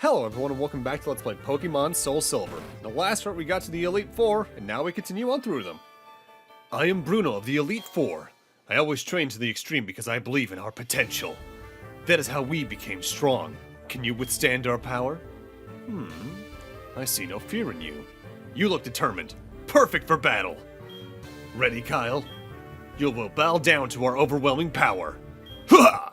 Hello everyone and welcome back to Let's Play Pokemon SoulSilver. In the last part we got to the Elite Four, and now we continue on through them. I am Bruno of the Elite Four. I always train to the extreme because I believe in our potential. That is how we became strong. Can you withstand our power? I see no fear in you. You look determined. Perfect for battle. Ready, Kyle? You will bow down to our overwhelming power. Hua!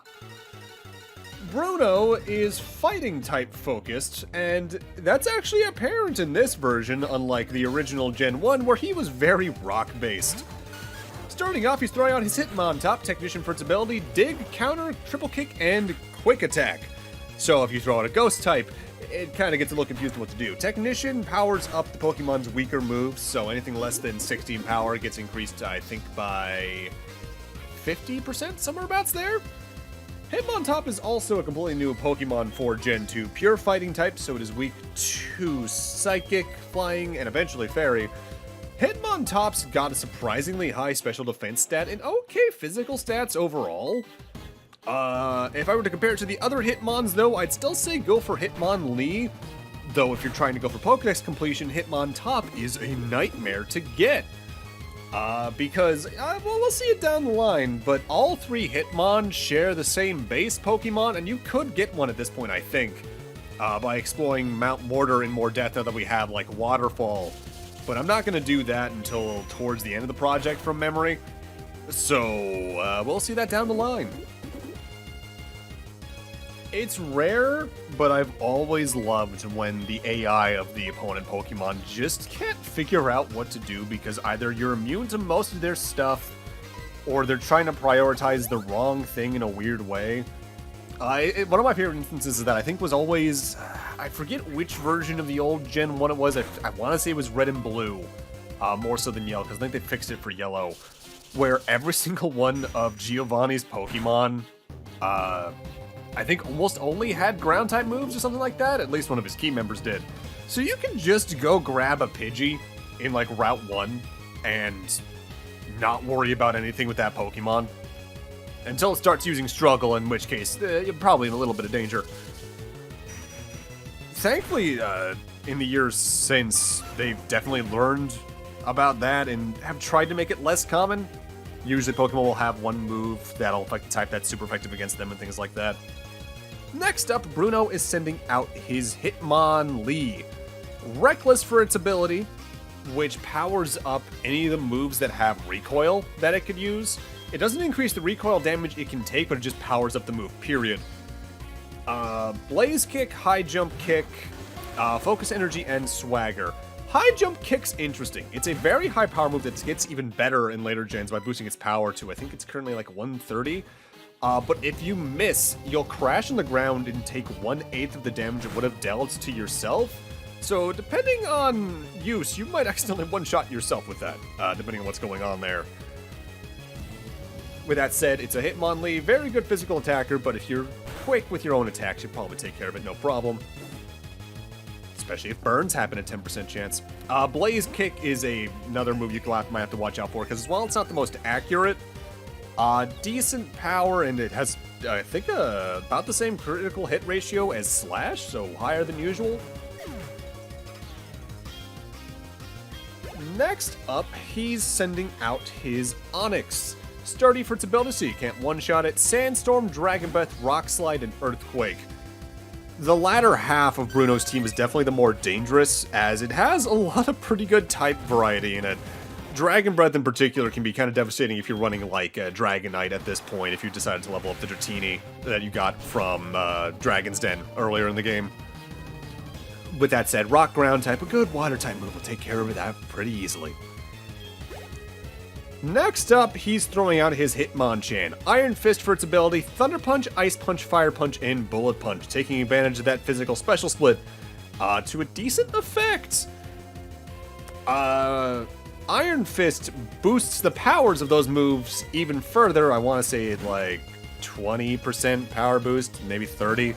Bruno is fighting type focused, and that's actually apparent in this version, unlike the original Gen 1 where he was very rock based. Starting off, he's throwing out his Hitmontop, technician for its ability, dig, counter, triple kick, and quick attack. So if you throw out a ghost type, it kind of gets a little confused on what to do. Technician powers up the Pokemon's weaker moves, so anything less than 16 power gets increased, I think, by 50%, somewhere abouts there. Hitmontop is also a completely new Pokemon for Gen 2 pure fighting type, so it is weak to Psychic, Flying, and eventually Fairy. Hitmontop's got a surprisingly high special defense stat and okay physical stats overall. If I were to compare it to the other Hitmons though, I'd still say go for Hitmonlee. Though if you're trying to go for Pokedex completion, Hitmontop is a nightmare to get. Because, well, we'll see it down the line, but all three Hitmon share the same base Pokemon, and you could get one at this point, I think, by exploring Mount Mortar in more depth now that we have, like, Waterfall. But I'm not going to do that until towards the end of the project from memory, so, we'll see that down the line. It's rare, but I've always loved when the AI of the opponent Pokemon just can't figure out what to do because either you're immune to most of their stuff, or they're trying to prioritize the wrong thing in a weird way. One of my favorite instances of that I think was always, I forget which version of the old Gen 1 it was, I want to say it was Red and Blue, more so than Yellow, because I think they fixed it for Yellow, where every single one of Giovanni's Pokemon, I think almost only had ground-type moves or something like that. At least one of his key members did. So you can just go grab a Pidgey in, like, Route 1 and not worry about anything with that Pokemon. Until it starts using Struggle, in which case, you're probably in a little bit of danger. Thankfully, in the years since, they've definitely learned about that and have tried to make it less common. Usually Pokemon will have one move that'll affect the type that's super effective against them and things like that. Next up, Bruno is sending out his Hitmonlee. Reckless for its ability, which powers up any of the moves that have recoil that it could use. It doesn't increase the recoil damage it can take, but it just powers up the move, period. Blaze Kick, High Jump Kick, Focus Energy, and Swagger. High Jump Kick's interesting. It's a very high power move that gets even better in later gens by boosting its power to, I think it's currently like 130. But if you miss, you'll crash on the ground and take 1/8 of the damage it would have dealt to yourself. So depending on use, you might accidentally one-shot yourself with that, depending on what's going on there. With that said, it's a Hitmonlee, very good physical attacker, but if you're quick with your own attacks, you'll probably take care of it no problem. Especially if burns happen at 10% chance. Blaze Kick is another move you might have to watch out for, because while it's not the most accurate, decent power, and it has, I think, about the same critical hit ratio as Slash, so higher than usual. Next up, he's sending out his Onix. Sturdy for its ability, so you can't one-shot it. Sandstorm, Dragon Breath, Rock Slide, and Earthquake. The latter half of Bruno's team is definitely the more dangerous, as it has a lot of pretty good type variety in it. Dragon Breath in particular can be kind of devastating if you're running like Dragonite at this point, if you decided to level up the Dratini that you got from Dragon's Den earlier in the game. With that said, Rock Ground type, a good water type move will take care of that pretty easily. Next up, he's throwing out his Hitmonchan. Iron Fist for its ability, Thunder Punch, Ice Punch, Fire Punch, and Bullet Punch, taking advantage of that physical special split to a decent effect. Iron Fist boosts the powers of those moves even further. I want to say like 20% power boost, maybe 30.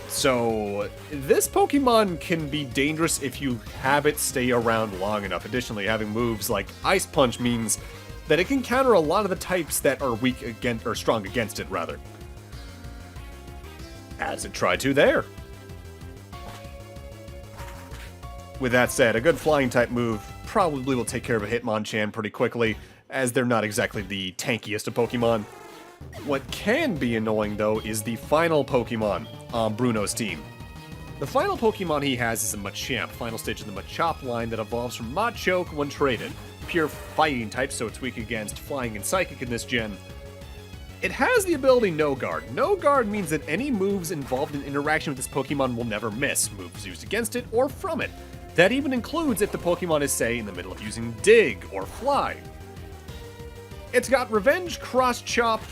So this Pokemon can be dangerous if you have it stay around long enough. Additionally, having moves like Ice Punch means that it can counter a lot of the types that are weak against, or strong against it, rather. As it tried to there. With that said, a good flying type move probably will take care of a Hitmonchan pretty quickly, as they're not exactly the tankiest of Pokemon. What can be annoying though is the final Pokemon on Bruno's team. The final Pokemon he has is a Machamp, final stage of the Machop line that evolves from Machoke when traded. Pure fighting type, so it's weak against Flying and Psychic in this gen. It has the ability No Guard. No Guard means that any moves involved in interaction with this Pokemon will never miss, moves used against it or from it. That even includes if the Pokemon is, say, in the middle of using Dig or Fly. It's got Revenge, Cross Chop,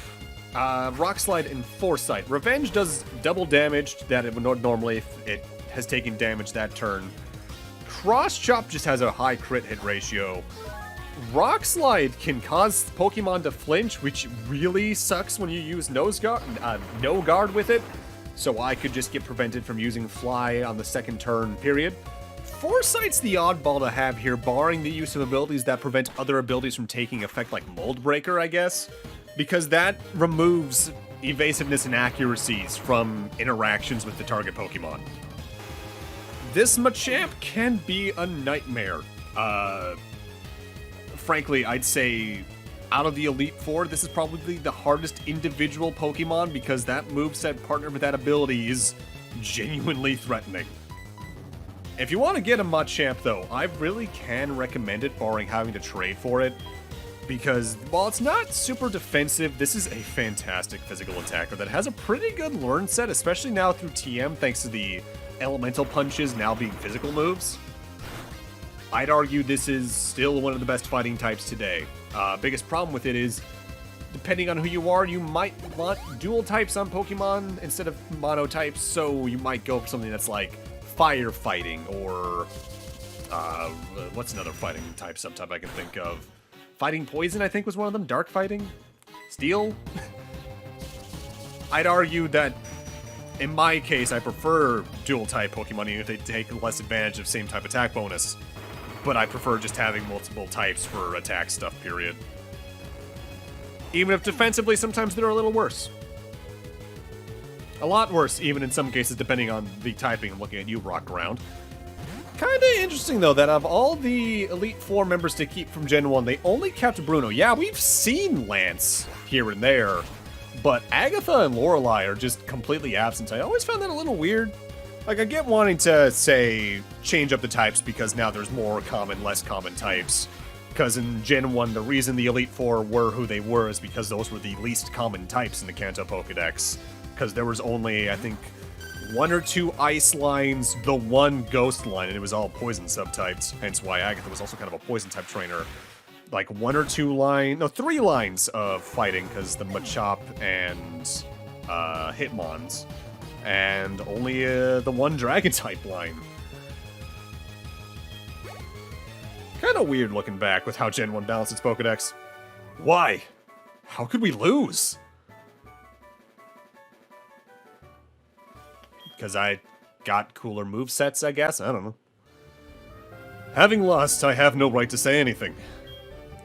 Rock Slide, and Foresight. Revenge does double damage that it would normally if it has taken damage that turn. Cross Chop just has a high crit hit ratio. Rock Slide can cause Pokemon to flinch, which really sucks when you use No Guard with it, so I could just get prevented from using Fly on the second turn, period. Foresight's the oddball to have here, barring the use of abilities that prevent other abilities from taking effect, like Mold Breaker, I guess, because that removes evasiveness and accuracies from interactions with the target Pokemon. This Machamp can be a nightmare. Frankly, I'd say out of the Elite Four, this is probably the hardest individual Pokemon because that moveset partnered with that ability is genuinely threatening. If you want to get a Machamp, though, I really can recommend it, barring having to trade for it, because while it's not super defensive, this is a fantastic physical attacker that has a pretty good learn set, especially now through TM, thanks to the elemental punches now being physical moves. I'd argue this is still one of the best fighting types today. Biggest problem with it is, depending on who you are, you might want dual types on Pokemon instead of mono types, so you might go for something that's like fire fighting, or what's another fighting type, subtype I can think of? Fighting Poison, I think, was one of them. Dark Fighting? Steel? I'd argue that, in my case, I prefer dual type Pokemon, even if they take less advantage of same type attack bonus. But I prefer just having multiple types for attack stuff, period. Even if defensively, sometimes they're a little worse. A lot worse, even in some cases, depending on the typing. I'm looking at you, Rock Ground. Kinda interesting, though, that of all the Elite Four members to keep from Gen 1, they only kept Bruno. Yeah, we've seen Lance here and there, but Agatha and Lorelei are just completely absent. I always found that a little weird. Like, I get wanting to, say, change up the types because now there's more common, less common types. Because in Gen 1, the reason the Elite Four were who they were is because those were the least common types in the Kanto Pokedex. Because there was only, I think, 1 or 2 ice lines, the 1 ghost line, and it was all poison subtypes. Hence why Agatha was also kind of a poison type trainer. Like 1 or 2 3 lines of fighting, because the Machop and Hitmons. And only the 1 dragon type line. Kinda weird looking back with how Gen 1 balanced its Pokedex. Why? How could we lose? Because I got cooler movesets, I guess? I don't know. Having lost, I have no right to say anything.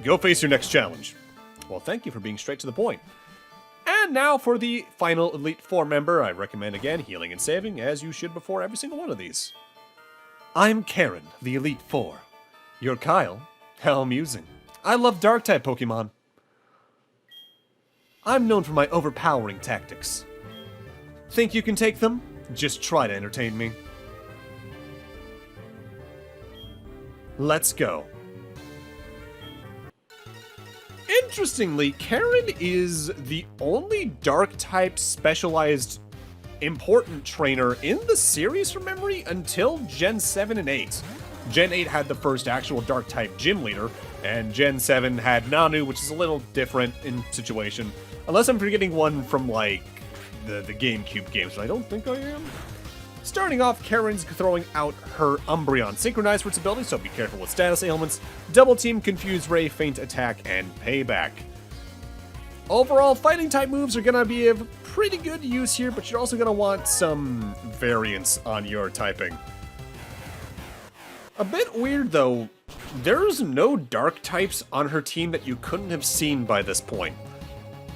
Go face your next challenge. Well, thank you for being straight to the point. And now for the final Elite Four member, I recommend again healing and saving, as you should before every single one of these. I'm Karen, the Elite Four. You're Kyle? How amusing. I love Dark-type Pokemon. I'm known for my overpowering tactics. Think you can take them? Just try to entertain me. Let's go. Interestingly, Karen is the only Dark-type specialized important trainer in the series from memory until Gen 7 and 8. Gen 8 had the first actual Dark-type gym leader, and Gen 7 had Nanu, which is a little different in situation. Unless I'm forgetting one from, like, the GameCube games, but I don't think I am. Starting off, Karen's throwing out her Umbreon Synchronize for its ability, so be careful with status ailments, Double Team, Confuse Ray, Feint Attack, and Payback. Overall, fighting-type moves are going to be of pretty good use here, but you're also going to want some variance on your typing. A bit weird, though, there's no Dark types on her team that you couldn't have seen by this point.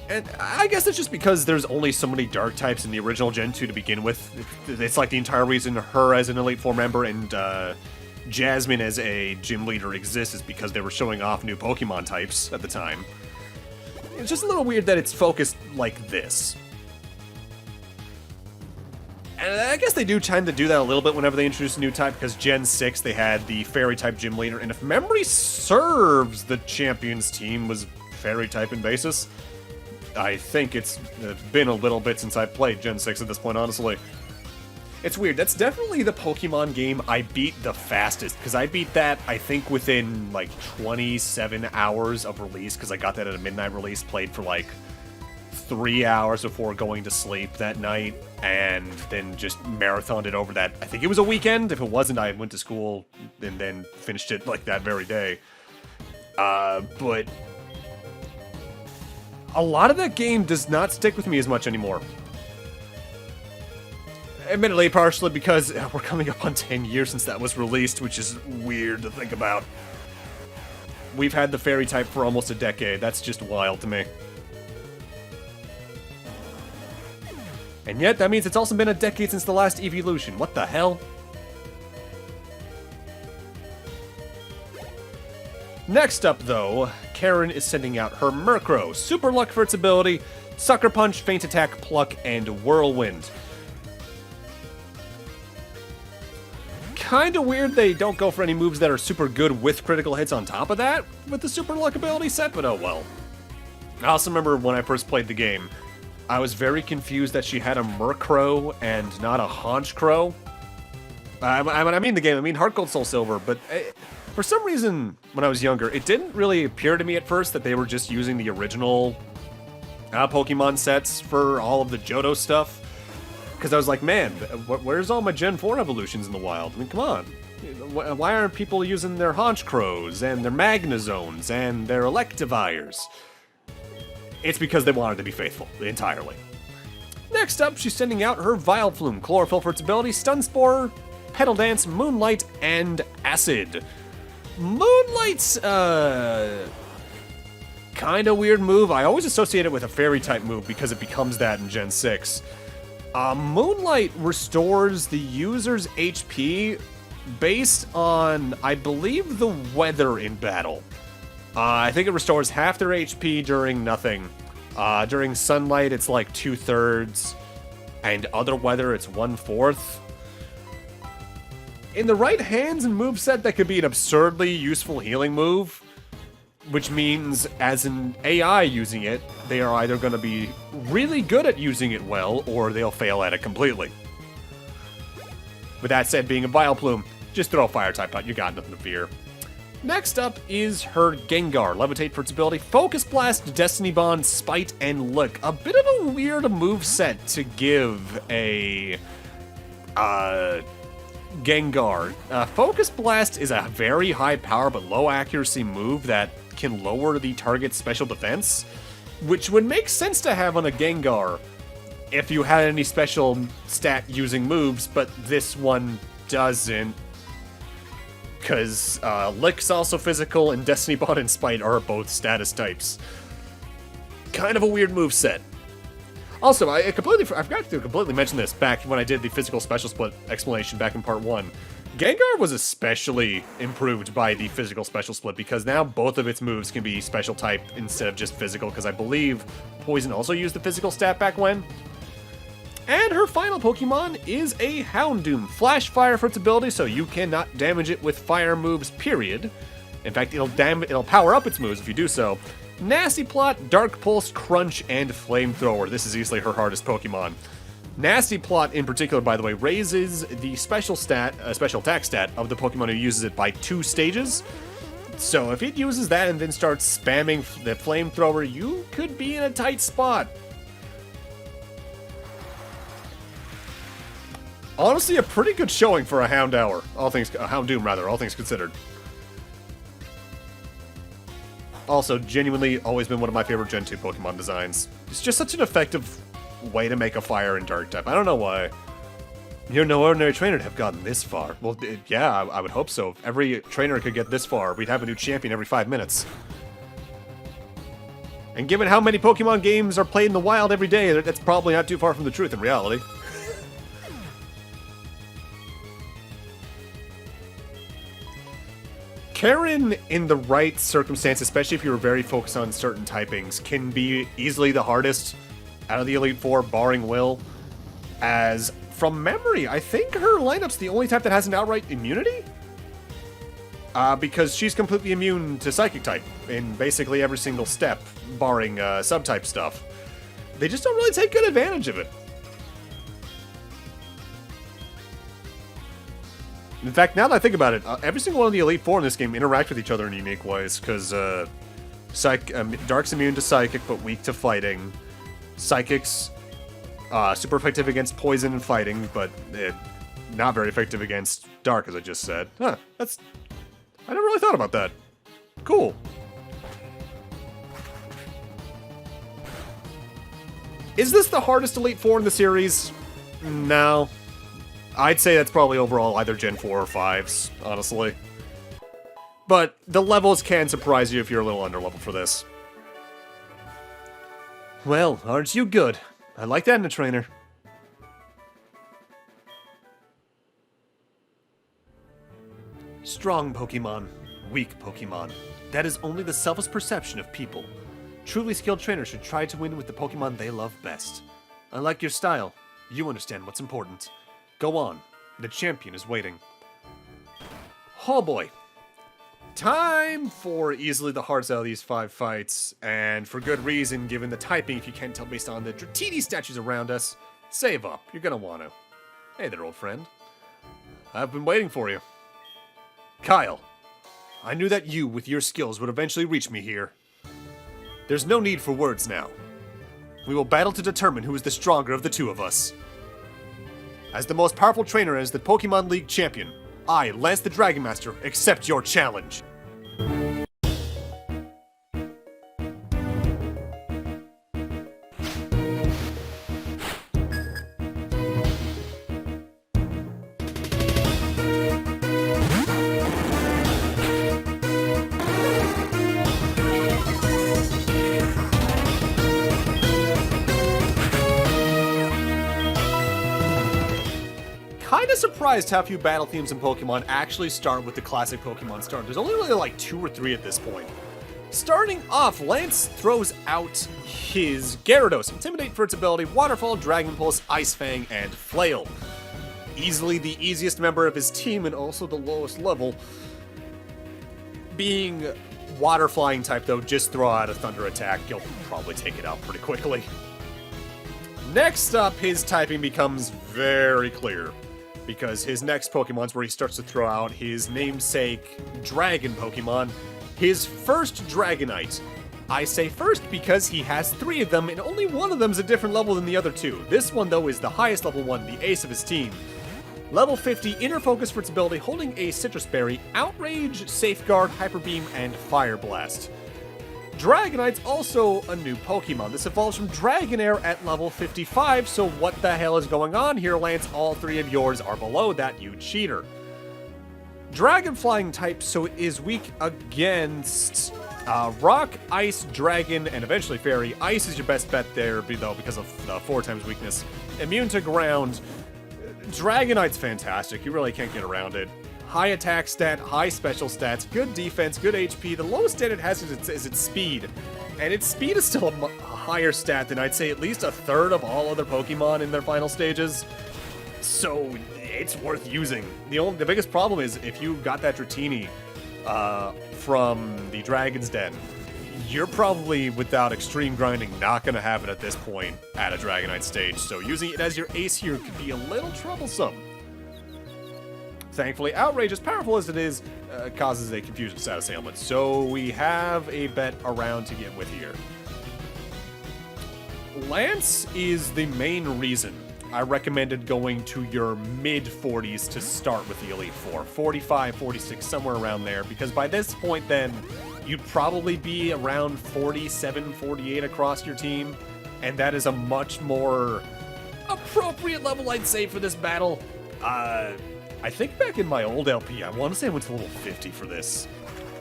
And I guess it's just because there's only so many Dark types in the original Gen 2 to begin with. It's like the entire reason her as an Elite Four member and Jasmine as a gym leader exists is because they were showing off new Pokemon types at the time. It's just a little weird that it's focused like this. And I guess they do tend to do that a little bit whenever they introduce a new type, because Gen 6, they had the Fairy-type gym leader, and if memory serves, the Champions team was Fairy-type in basis. I think it's been a little bit since I played Gen 6 at this point, honestly. It's weird. That's definitely the Pokemon game I beat the fastest, because I beat that, I think, within, like, 27 hours of release, because I got that at a midnight release, played for, like, 3 hours before going to sleep that night, and then just marathoned it over that. I think it was a weekend. If it wasn't, I went to school and then finished it like that very day. But a lot of that game does not stick with me as much anymore. Admittedly, partially because we're coming up on 10 years since that was released, which is weird to think about. We've had the Fairy type for almost a decade. That's just wild to me. And yet, that means it's also been a decade since the last evolution. What the hell? Next up, though, Karen is sending out her Murkrow. Super Luck for its ability, Sucker Punch, Feint Attack, Pluck, and Whirlwind. Kinda weird they don't go for any moves that are super good with critical hits on top of that with the Super Luck ability set, but oh well. I also remember when I first played the game, I was very confused that she had a Murkrow and not a Honchkrow. I mean the game, I mean Heart Gold, Soul Silver, but for some reason, when I was younger, it didn't really appear to me at first that they were just using the original Pokemon sets for all of the Johto stuff. Because I was like, man, where's all my Gen 4 evolutions in the wild? I mean, come on. Why aren't people using their Honchkrows and their Magnezones and their Electivires? It's because they wanted to be faithful, entirely. Next up, she's sending out her Vileplume. Chlorophyll for its ability, Stun Spore, Petal Dance, Moonlight, and Acid. Moonlight's, kinda weird move. I always associate it with a Fairy-type move because it becomes that in Gen 6. Moonlight restores the user's HP based on, I believe, the weather in battle. I think it restores half their HP during nothing. During sunlight, it's like 2/3, and other weather, it's 1/4. In the right hands and moveset, that could be an absurdly useful healing move, which means, as an AI using it, they are either going to be really good at using it well, or they'll fail at it completely. With that said, being a Vileplume, just throw a Fire-type out, you got nothing to fear. Next up is her Gengar. Levitate for its ability, Focus Blast, Destiny Bond, Spite, and Lick. A bit of a weird moveset to give a Gengar. Focus Blast is a very high power but low accuracy move that can lower the target's special defense, which would make sense to have on a Gengar if you had any special stat using moves, but this one doesn't, because Lick's also physical, and Destiny Bond and Spite are both status types. Kind of a weird move set. Also, I forgot to completely mention this back when I did the physical special split explanation back in part 1. Gengar was especially improved by the physical special split because now both of its moves can be special type instead of just physical, because I believe Poison also used the physical stat back when. And her final Pokemon is a Houndoom. Flash Fire for its ability, so you cannot damage it with fire moves, period. In fact, it'll power up its moves if you do so. Nasty Plot, Dark Pulse, Crunch, and Flamethrower. This is easily her hardest Pokemon. Nasty Plot, in particular, by the way, raises the special attack stat of the Pokemon who uses it by 2 stages. So if it uses that and then starts spamming the Flamethrower, you could be in a tight spot. Honestly, a pretty good showing for a Houndoom, all things considered. Also, genuinely always been one of my favorite Gen 2 Pokemon designs. It's just such an effective way to make a fire and dark type. I don't know why. You're no ordinary trainer to have gotten this far. Well, yeah, I would hope so. If every trainer could get this far, we'd have a new champion every 5 minutes. And given how many Pokemon games are played in the wild every day, that's probably not too far from the truth in reality. Terran, in the right circumstance, especially if you were very focused on certain typings, can be easily the hardest out of the Elite Four, barring Will. As, from memory, I think her lineup's the only type that has an outright immunity? Because she's completely immune to Psychic type in basically every single step, barring subtype stuff. They just don't really take good advantage of it. In fact, now that I think about it, every single one of the Elite Four in this game interact with each other in unique ways, because Dark's immune to Psychic, but weak to fighting. Psychic's super effective against poison and fighting, but not very effective against Dark, as I just said. Huh, I never really thought about that. Cool. Is this the hardest Elite Four in the series? No. I'd say that's probably overall either Gen 4 or 5s, honestly. But the levels can surprise you if you're a little underleveled for this. Well, aren't you good? I like that in a trainer. Strong Pokemon, weak Pokemon. That is only the selfish perception of people. Truly skilled trainers should try to win with the Pokemon they love best. I like your style. You understand what's important. Go on. The champion is waiting. Oh boy. Time for easily the hardest out of these 5 fights, and for good reason, given the typing, if you can't tell based on the Dratini statues around us. Save up. You're gonna want to. Hey there, old friend. I've been waiting for you. Kyle. I knew that you, with your skills, would eventually reach me here. There's no need for words now. We will battle to determine who is the stronger of the two of us. As the most powerful trainer and as the Pokemon League champion, I, Lance the Dragon Master, accept your challenge. Kinda surprised how few battle themes in Pokemon actually start with the classic Pokemon start. There's only really like 2 or 3 at this point. Starting off, Lance throws out his Gyarados. Intimidate for its ability, Waterfall, Dragon Pulse, Ice Fang, and Flail. Easily the easiest member of his team and also the lowest level. Being Water Flying type though, just throw out a Thunder attack. You'll probably take it out pretty quickly. Next up, his typing becomes very clear, because his next Pokemon's where he starts to throw out his namesake Dragon Pokemon, his first Dragonite. I say first because he has 3 of them, and only one of them is a different level than the other 2. This one, though, is the highest level one, the ace of his team. Level 50, Inner Focus for its ability, holding a Citrus Berry, Outrage, Safeguard, Hyper Beam, and Fire Blast. Dragonite's also a new Pokemon. This evolves from Dragonair at level 55, so what the hell is going on here, Lance? All 3 of yours are below that, you cheater. Dragon Flying type, so it is weak against Rock, Ice, Dragon, and eventually Fairy. Ice is your best bet there, though, because of 4 times weakness. Immune to Ground. Dragonite's fantastic. You really can't get around it. High attack stat, high special stats, good defense, good HP. The lowest stat it has is its speed. And its speed is still a higher stat than I'd say at least a third of all other Pokemon in their final stages. So it's worth using. The biggest problem is if you got that Dratini from the Dragon's Den, you're probably, without extreme grinding, not going to have it at this point at a Dragonite stage. So using it as your ace here could be a little troublesome. Thankfully, Outrage, as powerful as it is, causes a confusion status ailment, so we have a bet around to get with here. Lance is the main reason I recommended going to your mid-40s to start with the Elite Four. 45, 46, somewhere around there, because by this point then, you'd probably be around 47, 48 across your team, and that is a much more appropriate level, I'd say, for this battle. I think back in my old LP, I want to say I went to level 50 for this.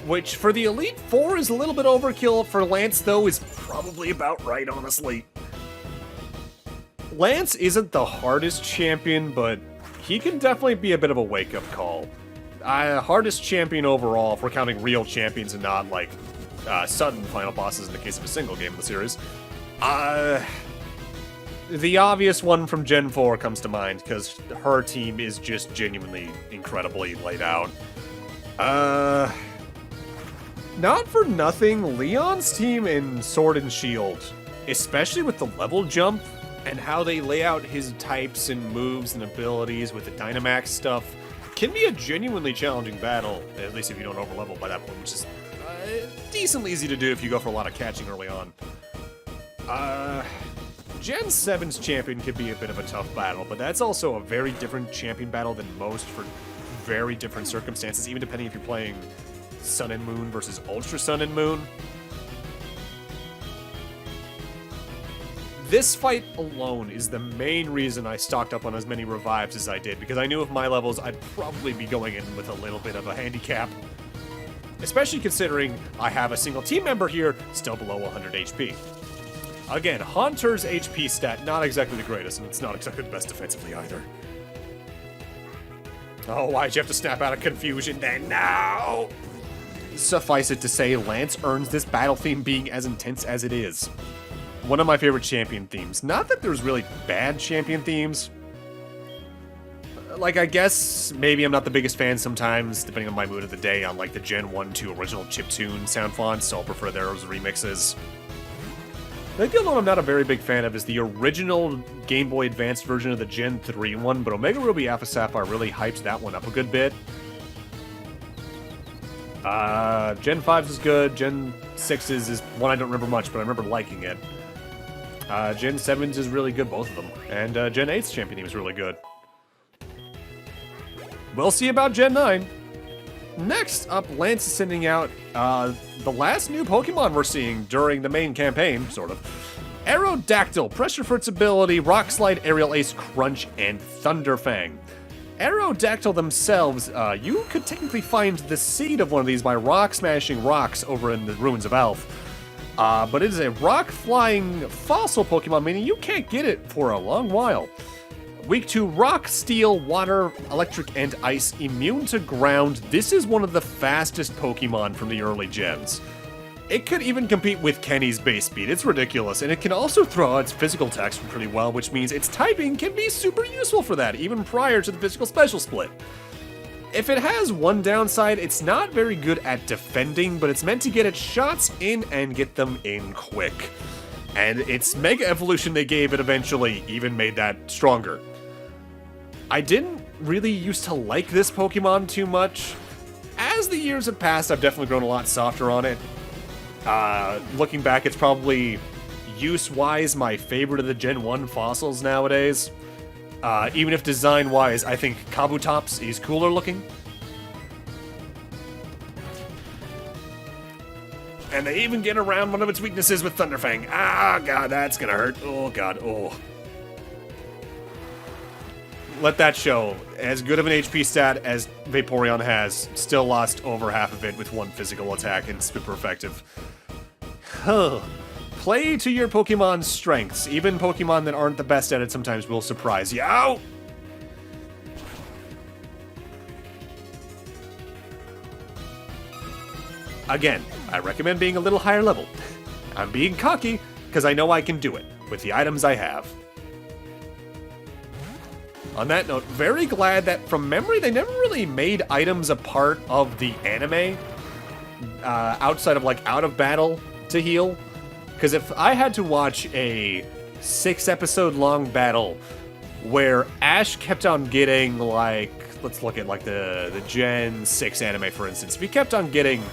Which, for the Elite Four, is a little bit overkill. For Lance, though, is probably about right, honestly. Lance isn't the hardest champion, but he can definitely be a bit of a wake-up call. hardest champion overall, if we're counting real champions and not, like, sudden final bosses in the case of a single game in the series. The obvious one from Gen 4 comes to mind, because her team is just genuinely incredibly laid out. Not for nothing, Leon's team in Sword and Shield, especially with the level jump, and how they lay out his types and moves and abilities with the Dynamax stuff, can be a genuinely challenging battle, at least if you don't overlevel by that point, which is decently easy to do if you go for a lot of catching early on. Gen 7's champion could be a bit of a tough battle, but that's also a very different champion battle than most for very different circumstances, even depending if you're playing Sun and Moon versus Ultra Sun and Moon. This fight alone is the main reason I stocked up on as many revives as I did, because I knew with my levels I'd probably be going in with a little bit of a handicap. Especially considering I have a single team member here still below 100 HP. Again, Haunter's HP stat, not exactly the greatest, and it's not exactly the best defensively either. Oh, why'd you have to snap out of confusion then? No! Suffice it to say, Lance earns this battle theme being as intense as it is. One of my favorite champion themes. Not that there's really bad champion themes. Like, I guess maybe I'm not the biggest fan sometimes, depending on my mood of the day, on like the Gen 1-2 original chiptune sound fonts, so I'll prefer those remixes. The only one I'm not a very big fan of is the original Game Boy Advance version of the Gen 3 one, but Omega Ruby Alpha Sapphire really hyped that one up a good bit. Gen 5's is good, Gen 6's is one I don't remember much, but I remember liking it. Gen 7's is really good, both of them. And Gen 8's champion theme is really good. We'll see about Gen 9. Next up, Lance is sending out the last new Pokemon we're seeing during the main campaign, sort of. Aerodactyl, pressure for its ability, Rock Slide, Aerial Ace, Crunch, and Thunderfang. Aerodactyl themselves, you could technically find the seed of one of these by rock smashing rocks over in the Ruins of Alph. But it is a rock-flying fossil Pokemon, meaning you can't get it for a long while. Weak to rock, steel, water, electric, and ice, immune to ground. This is one of the fastest Pokemon from the early gens. It could even compete with Kenny's base speed. It's ridiculous, and it can also throw out its physical attacks pretty well, which means its typing can be super useful for that, even prior to the physical special split. If it has one downside, it's not very good at defending, but it's meant to get its shots in and get them in quick. And its Mega Evolution they gave it eventually even made that stronger. I didn't really used to like this Pokemon too much. As the years have passed, I've definitely grown a lot softer on it. Looking back, it's probably, use-wise, my favorite of the Gen 1 fossils nowadays. Even if design-wise, I think Kabutops is cooler looking. And they even get around one of its weaknesses with Thunderfang. Ah, God, that's gonna hurt. Oh, God, oh. Let that show. As good of an HP stat as Vaporeon has, still lost over half of it with one physical attack and super effective. Play to your Pokemon's strengths. Even Pokemon that aren't the best at it sometimes will surprise you. Ow! Again, I recommend being a little higher level. I'm being cocky, because I know I can do it, with the items I have. On that note, very glad that, from memory, they never really made items a part of the anime, outside of, like, out of battle to heal. Because if I had to watch a 6-episode-long battle where Ash kept on getting, like, let's look at, like, the Gen 6 anime, for instance. If he kept on getting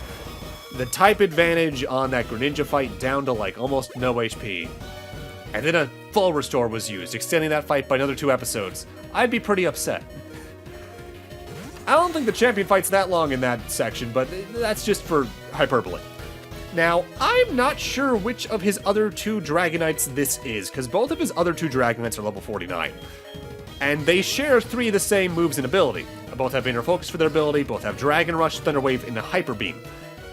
the type advantage on that Greninja fight down to, like, almost no HP, and then a full restore was used, extending that fight by another 2 episodes, I'd be pretty upset. I don't think the champion fight's that long in that section, but that's just for hyperbole. Now, I'm not sure which of his other 2 Dragonites this is, because both of his other 2 Dragonites are level 49. And they share 3 of the same moves and ability. Both have Inner Focus for their ability, both have Dragon Rush, Thunder Wave, and a Hyper Beam.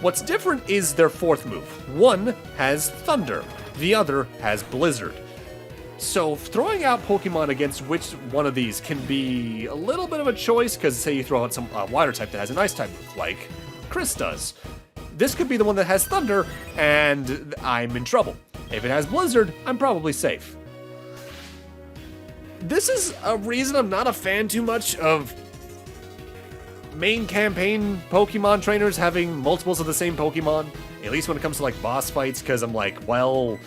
What's different is their 4th move. One has Thunder, the other has Blizzard. So throwing out Pokemon against which one of these can be a little bit of a choice, because say you throw out some water type that has an ice type move, like Chris does. This could be the one that has Thunder, and I'm in trouble. If it has Blizzard, I'm probably safe. This is a reason I'm not a fan too much of main campaign Pokemon trainers having multiples of the same Pokemon, at least when it comes to like boss fights, because I'm like, well,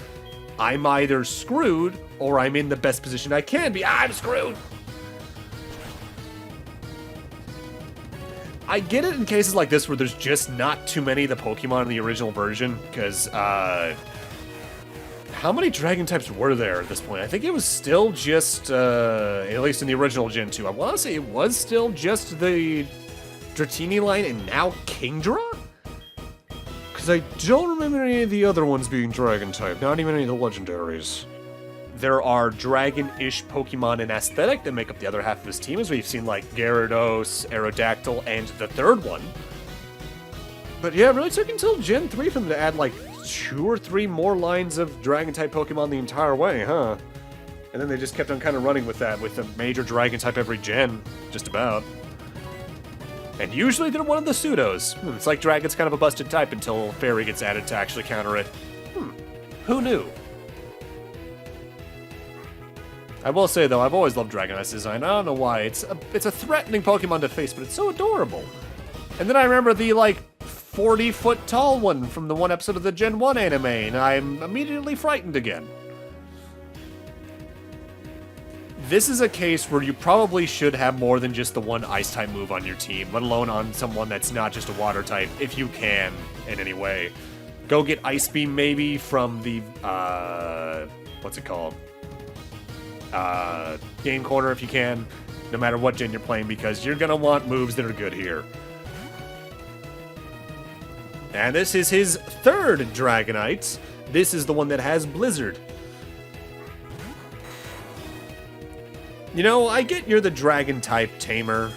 I'm either screwed or I'm in the best position I can be. I'm screwed. I get it in cases like this where there's just not too many of the Pokemon in the original version, because, how many Dragon types were there at this point? I think it was still just, at least in the original Gen 2, I want to say it was still just the Dratini line and now Kingdra? Because I don't remember any of the other ones being Dragon type, not even any of the legendaries. There are Dragon-ish Pokemon in aesthetic that make up the other half of his team, as we've seen like Gyarados, Aerodactyl, and the third one. But yeah, it really took until Gen 3 for them to add like 2 or 3 more lines of Dragon-type Pokemon the entire way, huh? And then they just kept on kind of running with that, with a major Dragon-type every gen, just about. And usually they're one of the pseudos. It's like Dragon's kind of a busted type until Fairy gets added to actually counter it. Who knew? I will say, though, I've always loved Dragonite's design. I don't know why. It's a threatening Pokemon to face, but it's so adorable. And then I remember the, like, 40-foot tall one from the one episode of the Gen 1 anime, and I'm immediately frightened again. This is a case where you probably should have more than just the one Ice-type move on your team, let alone on someone that's not just a Water-type, if you can, in any way. Go get Ice Beam, maybe, from the, what's it called? Game Corner if you can, no matter what gen you're playing, because you're gonna want moves that are good here. And this is his third Dragonite. This is the one that has Blizzard. You know, I get you're the Dragon-type tamer,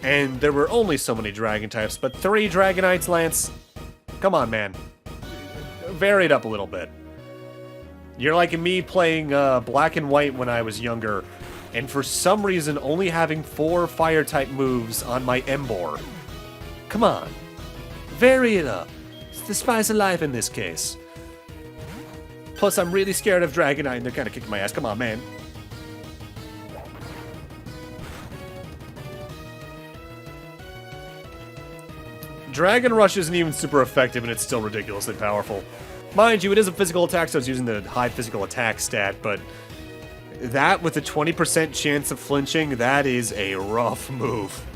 and there were only so many Dragon types, but 3 Dragonites, Lance? Come on, man. Vary it up a little bit. You're like me playing Black and White when I was younger, and for some reason only having 4 Fire-type moves on my Emboar. Come on. Vary it up. It's the spice of life in this case. Plus, I'm really scared of Dragonite, and they're kind of kicking my ass. Come on, man. Dragon Rush isn't even super effective, and it's still ridiculously powerful. Mind you, it is a physical attack, so it's using the high physical attack stat, but that with a 20% chance of flinching, that is a rough move.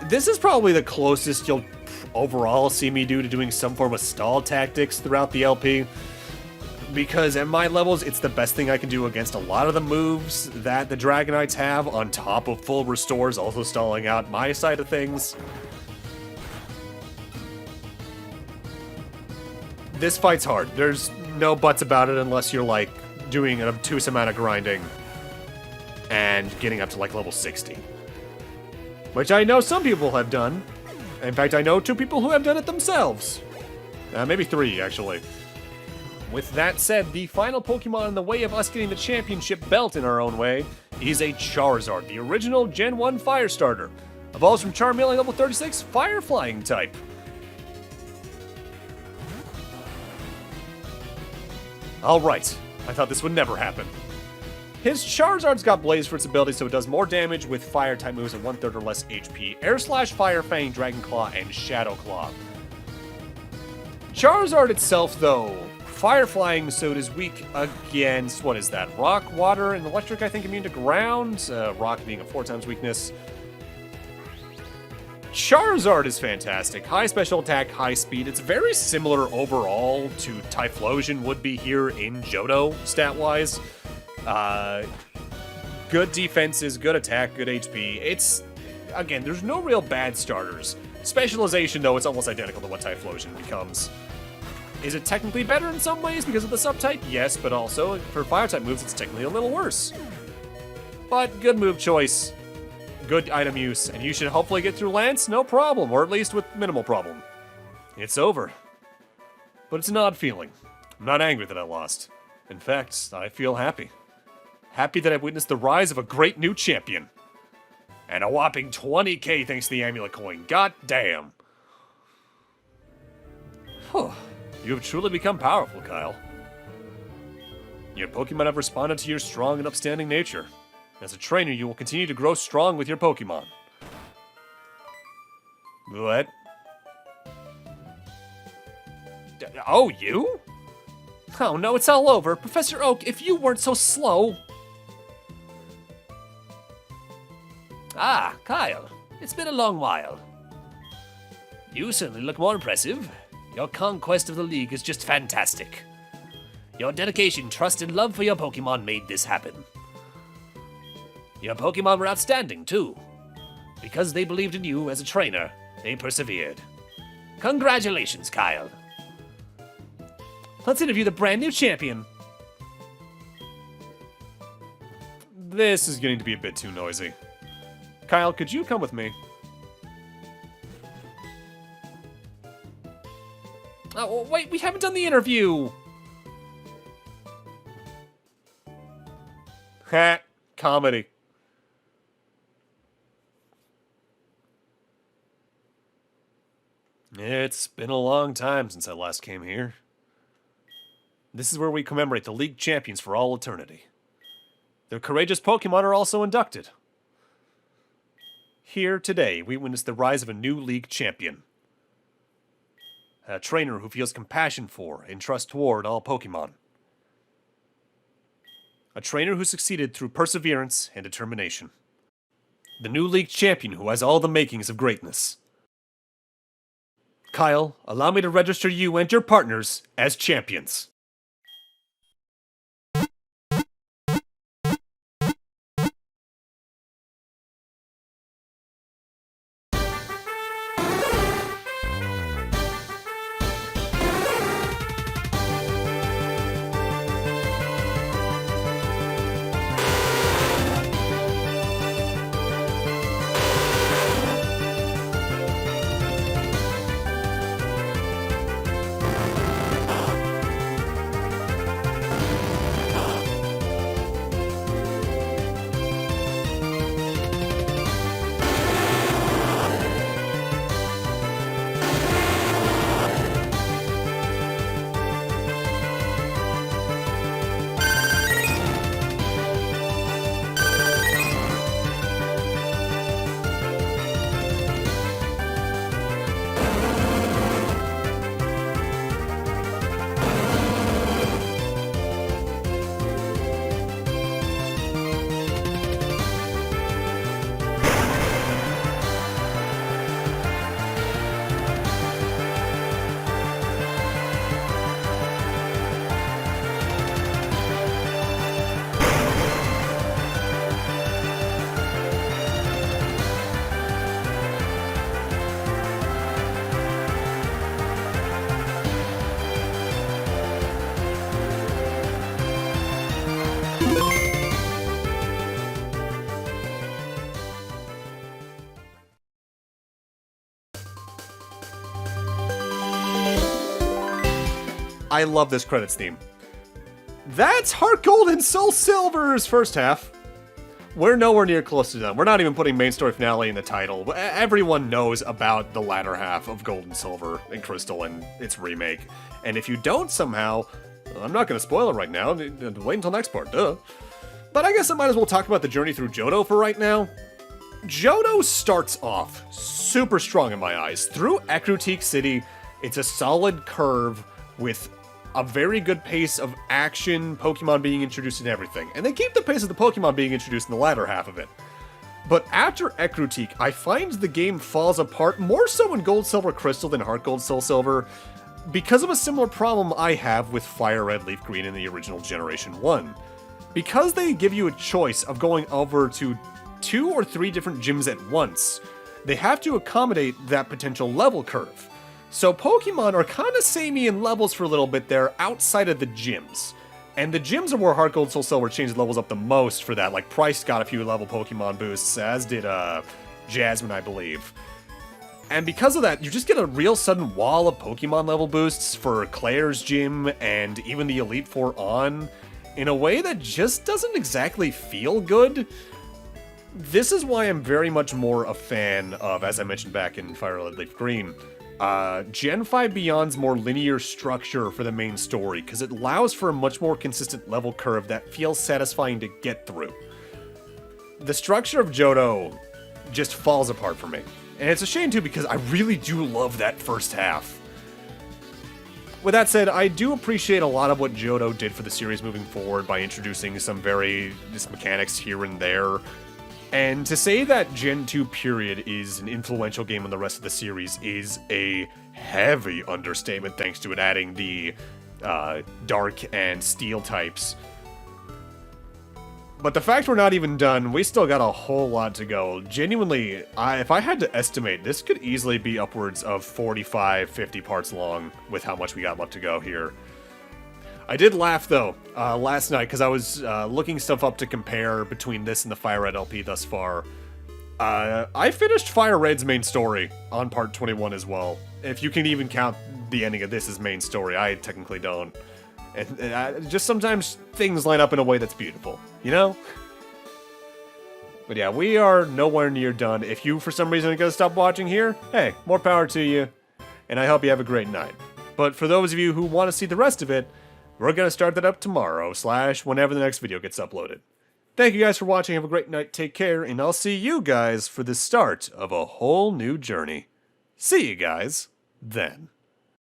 This is probably the closest you'll overall see me do to doing some form of stall tactics throughout the LP. Because at my levels, it's the best thing I can do against a lot of the moves that the Dragonites have, on top of full restores, also stalling out my side of things. This fight's hard. There's no buts about it unless you're, like, doing an obtuse amount of grinding and getting up to, like, level 60. Which I know some people have done. In fact, I know 2 people who have done it themselves. Maybe 3, actually. With that said, the final Pokemon in the way of us getting the championship belt in our own way is a Charizard, the original Gen 1 Fire Starter. Evolves from Charmeleon level 36, Fire Flying type. Alright, I thought this would never happen. His Charizard's got Blaze for its ability, so it does more damage with Fire-type moves at 1/3 or less HP. Air Slash, Fire Fang, Dragon Claw, and Shadow Claw. Charizard itself, though, Fire Flying, so it is weak against, what is that, Rock, Water, and Electric, I think, immune to Ground. Rock being a 4x weakness. Charizard is fantastic. High special attack, high speed. It's very similar overall to Typhlosion would be here in Johto, stat-wise. Good defenses, good attack, good HP. It's, again, there's no real bad starters. Specialization, though, it's almost identical to what Typhlosion becomes. Is it technically better in some ways because of the subtype? Yes, but also, for Fire-type moves, it's technically a little worse. But good move choice. good item use, and you should hopefully get through Lance, no problem, or at least with minimal problem. It's over. But it's an odd feeling. I'm not angry that I lost. In fact, I feel happy. Happy that I've witnessed the rise of a great new champion. And a whopping 20k thanks to the amulet coin. God damn. Whew. You have truly become powerful, Kyle. Your Pokemon have responded to your strong and upstanding nature. As a trainer, you will continue to grow strong with your Pokemon. What? Oh, you? Oh no, it's all over. Professor Oak, if you weren't so slow. Ah, Kyle. It's been a long while. You certainly look more impressive. Your conquest of the League is just fantastic. Your dedication, trust, and love for your Pokemon made this happen. Your Pokemon were outstanding, too. Because they believed in you as a trainer, they persevered. Congratulations, Kyle. Let's interview the brand new champion. This is getting to be a bit too noisy. Kyle, could you come with me? Oh, wait, we haven't done the interview! Ha! Comedy. It's been a long time since I last came here. This is where we commemorate the League champions for all eternity. Their courageous Pokemon are also inducted. Here today, we witness the rise of a new League champion. A trainer who feels compassion for and trust toward all Pokemon. A trainer who succeeded through perseverance and determination. The new League champion who has all the makings of greatness. Kyle, allow me to register you and your partners as champions. I love this credits theme. That's Heart Gold and Soul Silver's first half. We're nowhere near close to done. We're not even putting main story finale in the title. Everyone knows about the latter half of Gold and Silver and Crystal and its remake. And if you don't somehow, I'm not going to spoil it right now. Wait until next part, duh. But I guess I might as well talk about the journey through Johto for right now. Johto starts off super strong in my eyes. Through Ecruteak City, it's a solid curve with a very good pace of action, Pokemon being introduced and everything. And they keep the pace of the Pokemon being introduced in the latter half of it. But after Ecruteak, I find the game falls apart more so in Gold, Silver, Crystal than Heart Gold, Soul Silver, because of a similar problem I have with Fire Red, Leaf Green in the original Generation 1. Because they give you a choice of going over to 2 or 3 different gyms at once, they have to accommodate that potential level curve. So Pokemon are kind of samey in levels for a little bit there outside of the gyms. And the gyms are where Heart Gold, Soul Silver changed levels up the most for that. Like, Price got a few level Pokemon boosts, as did Jasmine, I believe. And because of that, you just get a real sudden wall of Pokemon level boosts for Claire's gym and even the Elite Four on, in a way that just doesn't exactly feel good. This is why I'm very much more a fan of, as I mentioned back in Fire Red Leaf Green, Gen 5 Beyond's more linear structure for the main story, because it allows for a much more consistent level curve that feels satisfying to get through. The structure of Johto just falls apart for me. And it's a shame too, because I really do love that first half. With that said, I do appreciate a lot of what Johto did for the series moving forward by introducing some just mechanics here and there. And to say that Gen 2 period is an influential game on the rest of the series is a heavy understatement, thanks to it adding the Dark and Steel types. But the fact we're not even done, we still got a whole lot to go. Genuinely, if I had to estimate, this could easily be upwards of 45, 50 parts long with how much we got left to go here. I did laugh, though, last night, because I was looking stuff up to compare between this and the Fire Red LP thus far. I finished Fire Red's main story on part 21 as well. If you can even count the ending of this as main story, I technically don't. And just sometimes things line up in a way that's beautiful, you know? But yeah, we are nowhere near done. If you, for some reason, are going to stop watching here, hey, more power to you, and I hope you have a great night. But for those of you who want to see the rest of it, we're going to start that up tomorrow, / whenever the next video gets uploaded. Thank you guys for watching, have a great night, take care, and I'll see you guys for the start of a whole new journey. See you guys then.